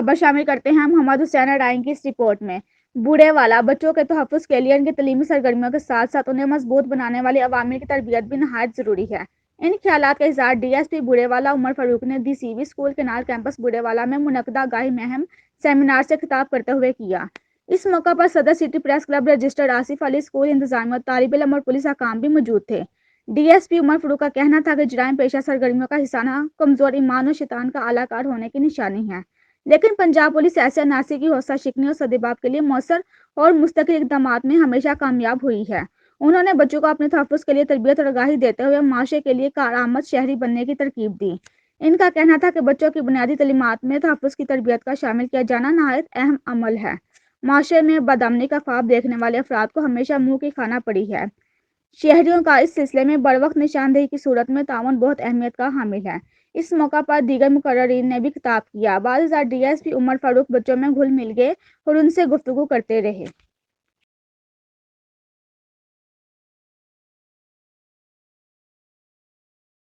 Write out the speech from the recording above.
خبر شامل کرتے ہیں محمد حسین اڈائن کی اس رپورٹ میں۔ بوڑھے والا بچوں کے تحفظ کے لیے ان کی تعلیمی سرگرمیوں کے ساتھ ساتھ انہیں مضبوط بنانے والی عوامل کی تربیت بھی نہایت ضروری ہے۔ ان خیالات کا اظہار ڈی ایس پی بوڑھے والا عمر فاروق نے ڈی سی وی اسکول کنال کیمپس بوڑھے والا میں منعقدہ آگاہی مہم سیمینار سے خطاب کرتے ہوئے کیا۔ اس موقع پر صدر city press club registered Asif Ali school انتظامیہ طالب علم اور پولیس حکام بھی موجود تھے۔ ڈی ایس پی عمر فاروق کا کہنا تھا کہ جرائم پیشہ سرگرمیوں کا حصہ نہ کمزور ایمان و شیطان کا اعلی کار ہونے کی نشانی ہے، لیکن پنجاب پولیس ایسے عناصر کی حوصلہ شکنی اور سدباب کے لیے مؤثر اور مستقل اقدامات میں ہمیشہ کامیاب ہوئی ہے۔ انہوں نے بچوں کو اپنے تحفظ کے لیے تربیت اور آگاہی دیتے ہوئے معاشرے کے لیے کارآمد شہری بننے کی ترغیب دی۔ ان کا کہنا تھا کہ بچوں کی بنیادی تعلیمات میں تحفظ کی تربیت کا شامل کیا جانا نہایت اہم عمل ہے۔ معاشرے میں بدامنی کا خواب دیکھنے والے افراد کو ہمیشہ منہ کی کھانا پڑی ہے۔ شہریوں کا اس سلسلے میں بروقت نشاندہی کی صورت میں تعاون بہت اہمیت کا حامل ہے۔ اس موقع پر دیگر مقررین نے بھی خطاب کیا۔ بعد ازاں ڈی ایس پی عمر فاروق بچوں میں گھل مل گئے اور ان سے گفتگو کرتے رہے۔